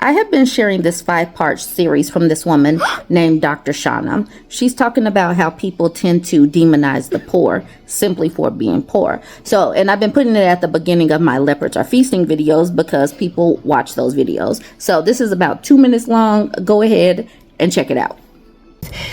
I have been sharing this 5-part series from this woman named Dr. Shauna. She's talking about how people tend to demonize the poor simply for being poor. So, and I've been putting it at the beginning of my Leopards are Feasting videos because people watch those videos. So this is about 2 minutes long. Go ahead and check it out.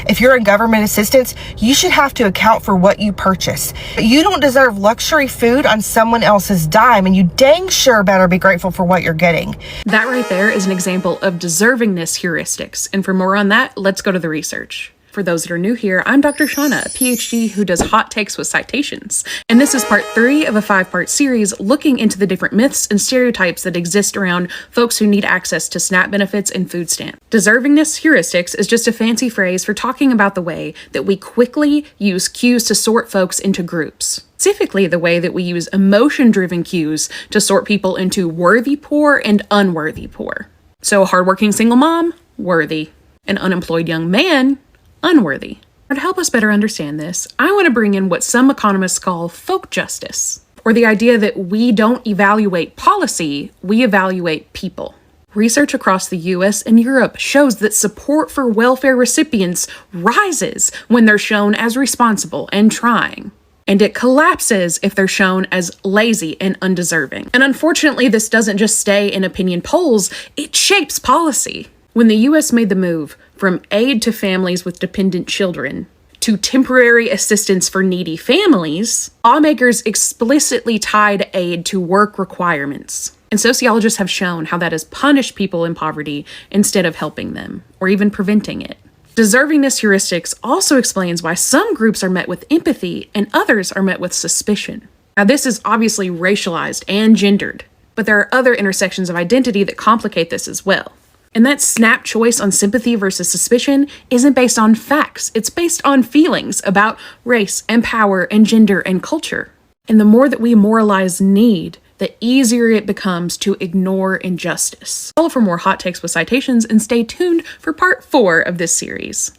If you're in government assistance, you should have to account for what you purchase. You don't deserve luxury food on someone else's dime, and you dang sure better be grateful for what you're getting. That right there is an example of deservingness heuristics. And for more on that, let's go to the research. For those that are new here, I'm Dr. Shauna, a PhD who does hot takes with citations. And this is part 3 of a 5-part series looking into the different myths and stereotypes that exist around folks who need access to SNAP benefits and food stamps. Deservingness heuristics is just a fancy phrase for talking about the way that we quickly use cues to sort folks into groups. Specifically, the way that we use emotion-driven cues to sort people into worthy poor and unworthy poor. So, a hardworking single mom, worthy. An unemployed young man, unworthy. To help us better understand this, I want to bring in what some economists call folk justice, or the idea that we don't evaluate policy, we evaluate people. Research across the US and Europe shows that support for welfare recipients rises when they're shown as responsible and trying, and it collapses if they're shown as lazy and undeserving. And unfortunately, this doesn't just stay in opinion polls, it shapes policy. When the US made the move from aid to families with dependent children to temporary assistance for needy families, lawmakers explicitly tied aid to work requirements. And sociologists have shown how that has punished people in poverty instead of helping them, or even preventing it. Deservingness heuristics also explains why some groups are met with empathy and others are met with suspicion. Now, this is obviously racialized and gendered, but there are other intersections of identity that complicate this as well. And that snap choice on sympathy versus suspicion isn't based on facts. It's based on feelings about race and power and gender and culture. And the more that we moralize need, the easier it becomes to ignore injustice. Follow for more hot takes with citations and stay tuned for part 4 of this series.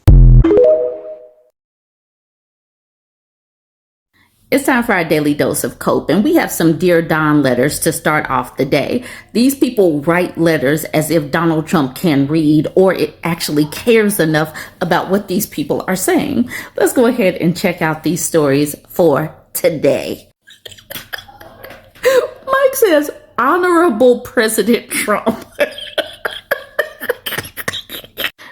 It's time for our daily dose of cope, and we have some Dear Don letters to start off the day. These people write letters as if Donald Trump can read or it actually cares enough about what these people are saying. Let's go ahead and check out these stories for today. Mike says, Honorable President Trump.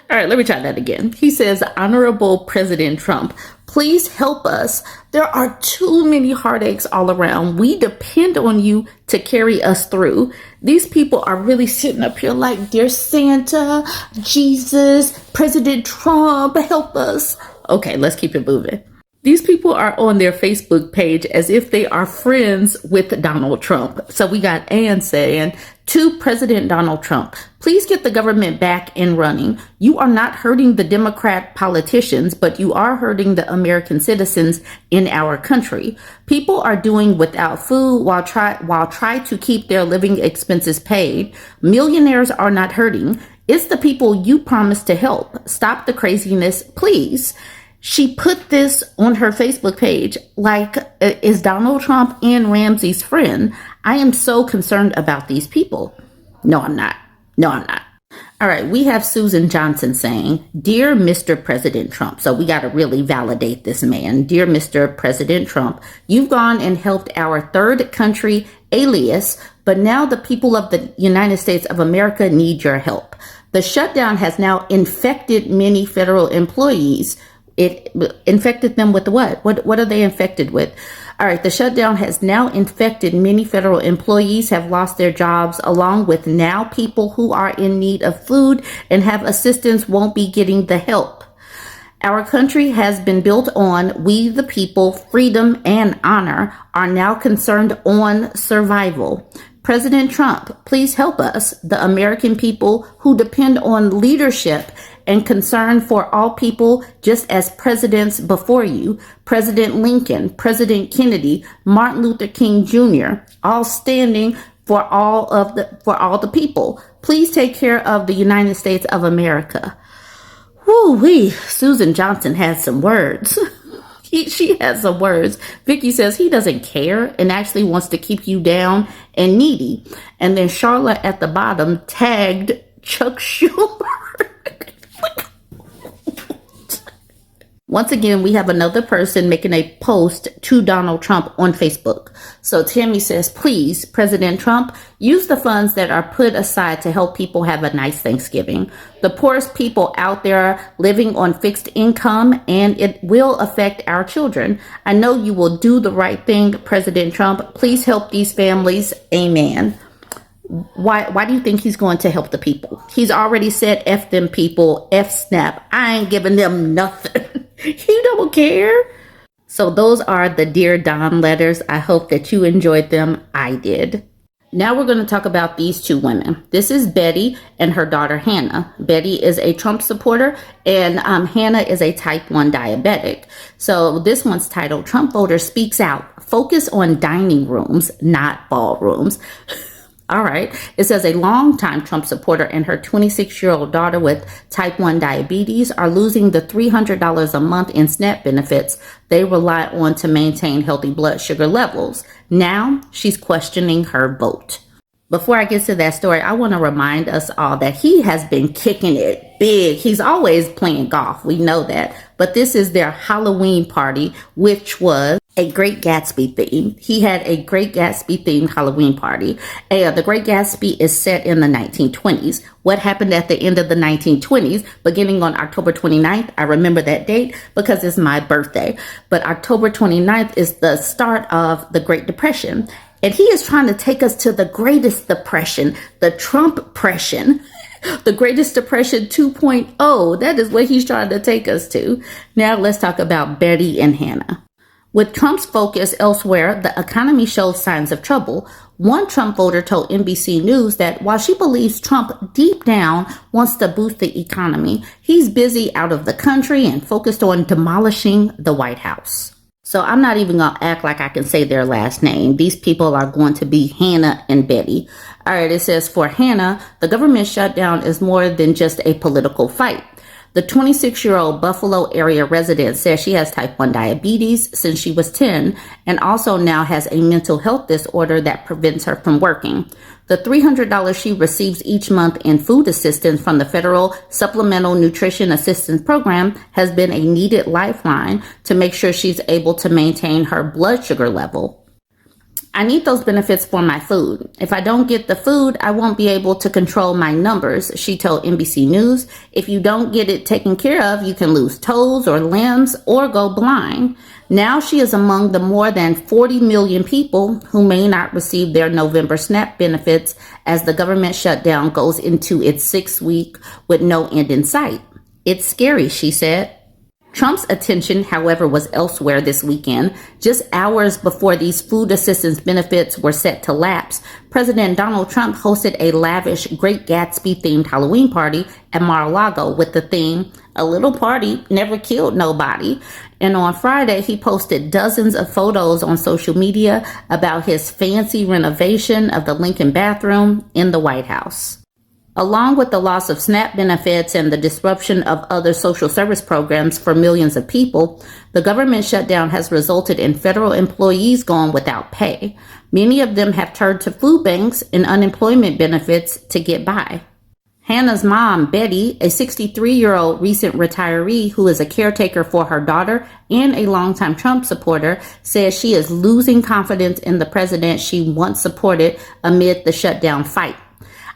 All right, let me try that again. He says, Honorable President Trump, please help us. There are too many heartaches all around. We depend on you to carry us through. These people are really sitting up here like, dear Santa, Jesus, President Trump, help us. Okay, let's keep it moving. These people are on their Facebook page as if they are friends with Donald Trump. So we got Ann saying, to President Donald Trump, please get the government back and running. You are not hurting the Democrat politicians, but you are hurting the American citizens in our country. People are doing without food while try to keep their living expenses paid. Millionaires are not hurting. It's the people you promised to help. Stop the craziness, please. She put this on her Facebook page like, is Donald Trump Ann Ramsey's friend? I am so concerned about these people. No, I'm not. All right, we have Susan Johnson saying, Dear Mr. President Trump. So we got to really validate this man. Dear Mr. President Trump, you've gone and helped our third country alias, but now the people of the United States of America need your help. The shutdown has now infected many federal employees. It infected them with what? What are they infected with? All right, the shutdown has now infected many federal employees have lost their jobs, along with now people who are in need of food and have assistance won't be getting the help. Our country has been built on we the people, freedom and honor are now concerned on survival. President Trump, please help us, the American people who depend on leadership and concern for all people, just as presidents before you, President Lincoln, President Kennedy, Martin Luther King Jr., all standing for all the people. Please take care of the United States of America. Woo-wee, Susan Johnson has some words. She has some words. Vicky says he doesn't care and actually wants to keep you down and needy. And then Charlotte at the bottom tagged Chuck Schumer. Once again, we have another person making a post to Donald Trump on Facebook. So Tammy says, please, President Trump, use the funds that are put aside to help people have a nice Thanksgiving. The poorest people out there living on fixed income, and it will affect our children. I know you will do the right thing, President Trump. Please help these families. Amen. Why do you think he's going to help the people? He's already said, F them people, F snap. I ain't giving them nothing. He don't care. So those are the Dear Don letters. I hope that you enjoyed them. I did. Now we're going to talk about these two women. This is Betty and her daughter Hannah. Betty is a Trump supporter and Hannah is a type 1 diabetic. So this one's titled, Trump voter speaks out. Focus on dining rooms, not ballrooms. All right. It says a longtime Trump supporter and her 26-year-old daughter with type 1 diabetes are losing the $300 a month in SNAP benefits they rely on to maintain healthy blood sugar levels. Now she's questioning her vote. Before I get to that story, I want to remind us all that he has been kicking it big. He's always playing golf. We know that. But this is their Halloween party, which was a Great Gatsby theme. He had a Great Gatsby themed Halloween party. The Great Gatsby is set in the 1920s. What happened at the end of the 1920s, beginning on October 29th? I remember that date because it's my birthday. But October 29th is the start of the Great Depression. And he is trying to take us to the greatest depression, the Trump-pression. The Greatest Depression 2.0. That is what he's trying to take us to. Now let's talk about Betty and Hannah. With Trump's focus elsewhere, the economy shows signs of trouble. One Trump voter told NBC News that while she believes Trump deep down wants to boost the economy, he's busy out of the country and focused on demolishing the White House. So I'm not even going to act like I can say their last name. These people are going to be Hannah and Betty. All right, it says for Hannah, the government shutdown is more than just a political fight. The 26-year-old Buffalo area resident says she has type 1 diabetes since she was 10 and also now has a mental health disorder that prevents her from working. The $300 she receives each month in food assistance from the Federal Supplemental Nutrition Assistance Program has been a needed lifeline to make sure she's able to maintain her blood sugar level. I need those benefits for my food. If I don't get the food, I won't be able to control my numbers, she told NBC News. If you don't get it taken care of, you can lose toes or limbs or go blind. Now she is among the more than 40 million people who may not receive their November SNAP benefits as the government shutdown goes into its 6th week with no end in sight. It's scary, she said. Trump's attention, however, was elsewhere this weekend. Just hours before these food assistance benefits were set to lapse, President Donald Trump hosted a lavish Great Gatsby-themed Halloween party at Mar-a-Lago with the theme, "A little party never killed nobody." And on Friday, he posted dozens of photos on social media about his fancy renovation of the Lincoln bathroom in the White House. Along with the loss of SNAP benefits and the disruption of other social service programs for millions of people, the government shutdown has resulted in federal employees going without pay. Many of them have turned to food banks and unemployment benefits to get by. Hannah's mom, Betty, a 63-year-old recent retiree who is a caretaker for her daughter and a longtime Trump supporter, says she is losing confidence in the president she once supported amid the shutdown fight.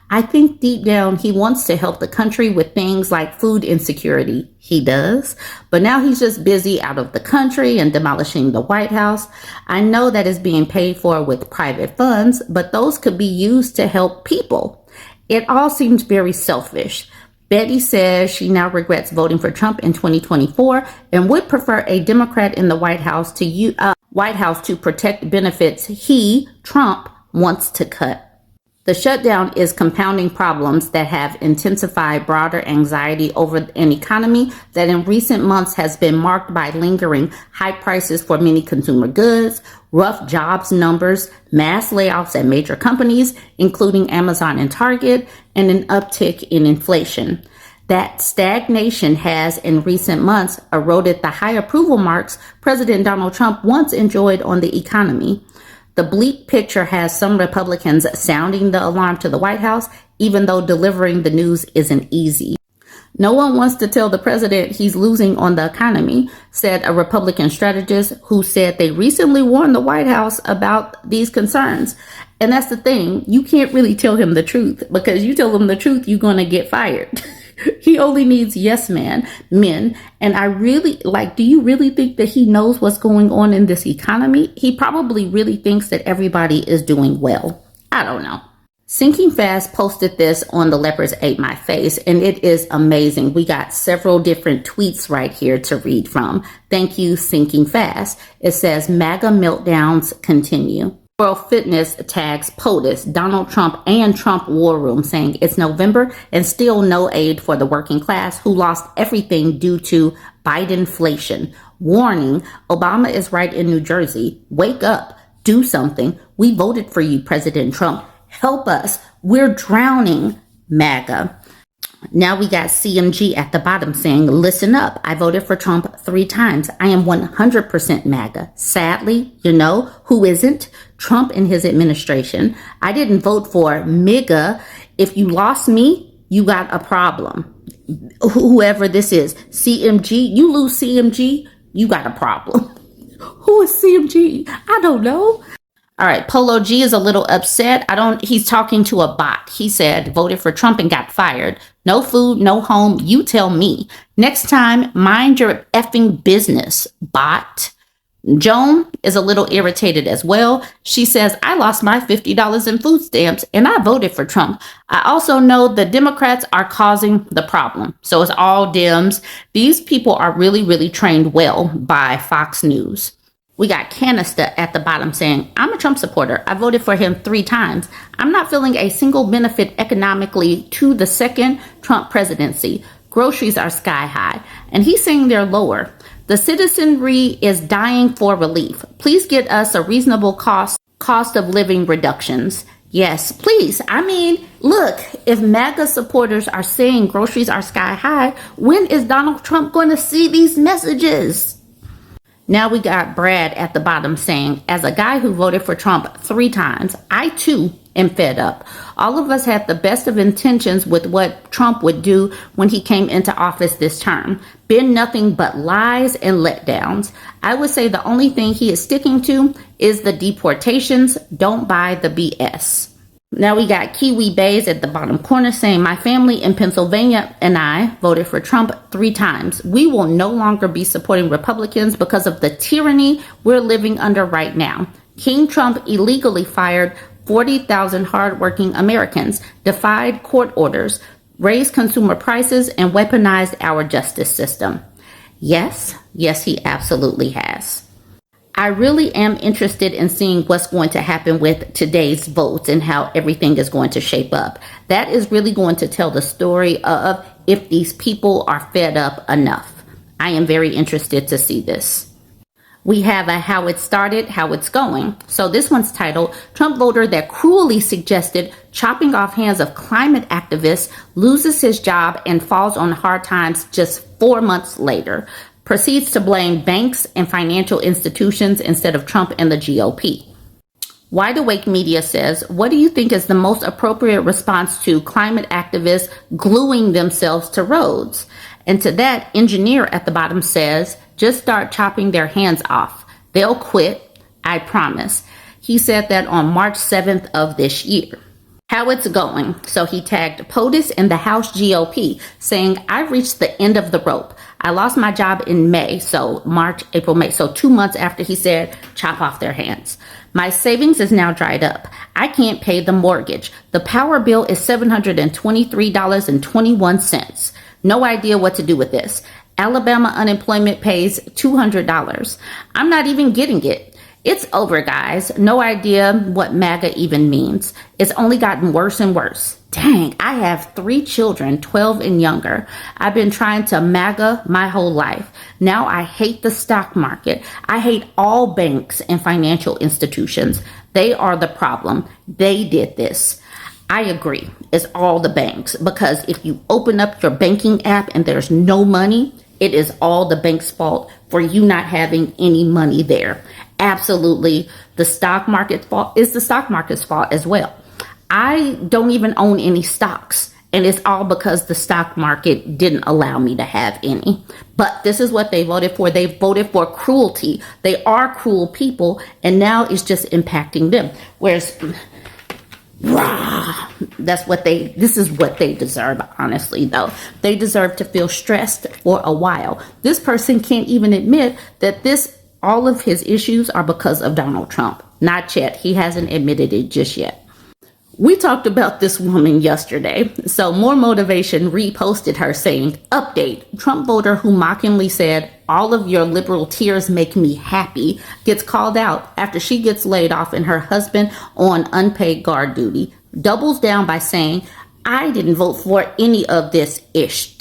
I think deep down he wants to help the country with things like food insecurity. He does. But now he's just busy out of the country and demolishing the White House. I know that is being paid for with private funds, but those could be used to help people. It all seems very selfish. Betty says she now regrets voting for Trump in 2024 and would prefer a Democrat in the White House to protect benefits he, Trump, wants to cut. The shutdown is compounding problems that have intensified broader anxiety over an economy that in recent months has been marked by lingering high prices for many consumer goods, rough jobs numbers, mass layoffs at major companies, including Amazon and Target, and an uptick in inflation. That stagnation has, in recent months, eroded the high approval marks President Donald Trump once enjoyed on the economy. The bleak picture has some Republicans sounding the alarm to the White House even though delivering the news isn't easy. No one wants to tell the president he's losing on the economy, said a Republican strategist who said they recently warned the White House about these concerns. And that's the thing. You can't really tell him the truth, because you tell him the truth, you're going to get fired. He only needs yes men. And I really do you really think that he knows what's going on in this economy? He probably really thinks that everybody is doing well. I don't know. Sinking Fast posted this on the Leopards Ate My Face, and it is amazing. We got several different tweets right here to read from. Thank you, Sinking Fast. It says, MAGA meltdowns continue. World Fitness tags POTUS, Donald Trump, and Trump War Room, saying it's November and still no aid for the working class who lost everything due to Bidenflation. Warning, Obama is right in New Jersey. Wake up. Do something. We voted for you, President Trump. Help us. We're drowning, MAGA. Now we got CMG at the bottom saying, listen up. I voted for Trump 3 times. I am 100% MAGA. Sadly, you know who isn't? Trump and his administration. I didn't vote for MAGA. If you lost me, you got a problem. Whoever this is, CMG, you lose CMG, you got a problem. Who is CMG? I don't know. All right, Polo G is a little upset. He's talking to a bot. He said, voted for Trump and got fired. No food, no home. You tell me. Next time, mind your effing business, bot. Joan is a little irritated as well. She says, I lost my $50 in food stamps and I voted for Trump. I also know the Democrats are causing the problem. So it's all Dems. These people are really, really trained well by Fox News. We got Canister at the bottom saying, I'm a Trump supporter. I voted for him 3 times. I'm not feeling a single benefit economically to the second Trump presidency. Groceries are sky high. And he's saying they're lower. The citizenry is dying for relief. Please get us a reasonable cost of living reductions. Yes, please. I mean, look, if MAGA supporters are saying groceries are sky high, when is Donald Trump going to see these messages? Now we got Brad at the bottom saying, as a guy who voted for Trump 3 times, I too am fed up. All of us had the best of intentions with what Trump would do when he came into office this term. Been nothing but lies and letdowns. I would say the only thing he is sticking to is the deportations. Don't buy the BS. Now we got Kiwi Bays at the bottom corner saying, my family in Pennsylvania and I voted for Trump 3 times. We will no longer be supporting Republicans because of the tyranny we're living under right now. King Trump illegally fired 40,000 hardworking Americans, defied court orders, raised consumer prices, and weaponized our justice system. Yes, he absolutely has. I really am interested in seeing what's going to happen with today's votes and how everything is going to shape up. That is really going to tell the story of if these people are fed up enough. I am very interested to see this. We have a how it started, how it's going. So this one's titled, Trump voter that cruelly suggested chopping off hands of climate activists loses his job and falls on hard times just 4 months later. Proceeds to blame banks and financial institutions instead of Trump and the GOP. Wide Awake Media says, what do you think is the most appropriate response to climate activists gluing themselves to roads? And to that, Engineer at the bottom says, just start chopping their hands off. They'll quit, I promise. He said that on March 7th of this year. How it's going. So he tagged POTUS and the House GOP saying, I've reached the end of the rope. I lost my job in May, so March, April, May. So 2 months after he said, chop off their hands. My savings is now dried up. I can't pay the mortgage. The power bill is $723.21. No idea what to do with this. Alabama unemployment pays $200. I'm not even getting it. It's over, guys. No idea what MAGA even means. It's only gotten worse and worse. Dang, I have 3 children, 12 and younger. I've been trying to MAGA my whole life. Now I hate the stock market. I hate all banks and financial institutions. They are the problem. They did this. I agree. It's all the banks, because if you open up your banking app and there's no money, it is all the bank's fault for you not having any money there. Absolutely. The stock market's fault is the stock market's fault as well. I don't even own any stocks. And it's all because the stock market didn't allow me to have any. But this is what they voted for. They voted for cruelty. They are cruel people, and now it's just impacting them. Whereas, this is what they deserve, honestly, though. They deserve to feel stressed for a while. This person can't even admit that all of his issues are because of Donald Trump. Not yet. He hasn't admitted it just yet. We talked about this woman yesterday, so More Motivation reposted her saying, update, Trump voter who mockingly said, all of your liberal tears make me happy, gets called out after she gets laid off and her husband on unpaid guard duty, doubles down by saying, I didn't vote for any of this ish.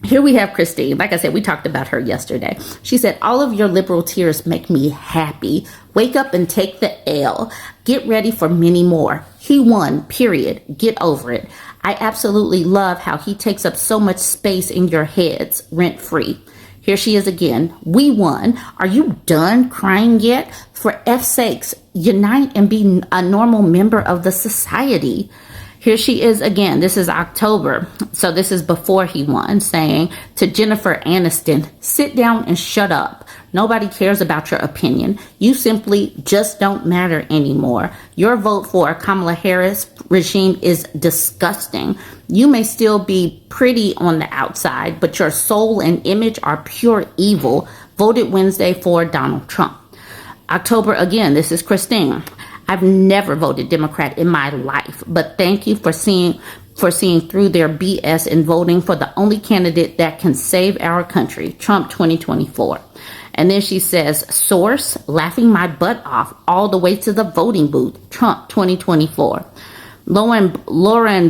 Here we have Christine. Like I said, we talked about her yesterday. She said, all of your liberal tears make me happy. Wake up and take the L. Get ready for many more. He won, period. Get over it. I absolutely love how he takes up so much space in your heads, rent free. Here she is again. We won. Are you done crying yet? For F's sakes, unite and be a normal member of the society. Here she is again. This is October. So this is before he won, saying to Jennifer Aniston, sit down and shut up. Nobody cares about your opinion. You simply just don't matter anymore. Your vote for Kamala Harris regime is disgusting. You may still be pretty on the outside, but your soul and image are pure evil. Voted Wednesday for Donald Trump. October again. This is Christine. I've never voted Democrat in my life, but thank you for seeing through their BS and voting for the only candidate that can save our country, Trump 2024. And then she says, source, laughing my butt off all the way to the voting booth, Trump 2024. Lauren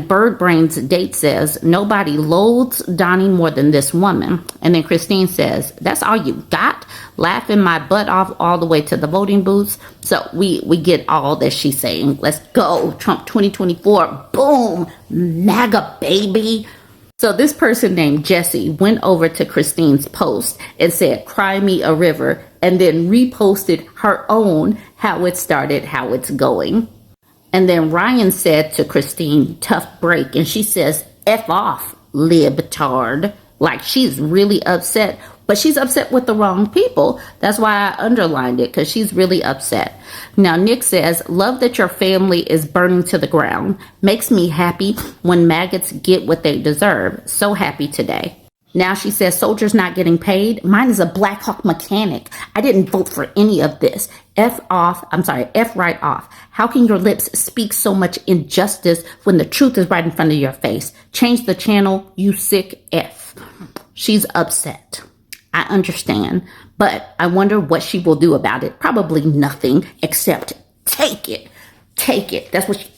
Birdbrain's date says, nobody loathes Donnie more than this woman. And then Christine says, that's all you got? Laughing my butt off all the way to the voting booths. So we get all that she's saying. Let's go. Trump 2024. Boom. MAGA, baby. So this person named Jesse went over to Christine's post and said, cry me a river, and then reposted her own how it started, how it's going. And then Ryan said to Christine, tough break. And she says, F off, libtard. Like she's really upset, but she's upset with the wrong people. That's why I underlined it, because she's really upset. Now, Nick says, love that your family is burning to the ground. Makes me happy when maggots get what they deserve. So happy today. Now she says, soldiers not getting paid. Mine is a Black Hawk mechanic. I didn't vote for any of this. F right off. How can your lips speak so much injustice when the truth is right in front of your face? Change the channel, you sick F. She's upset. I understand, but I wonder what she will do about it. Probably nothing except take it. Take it. That's what she...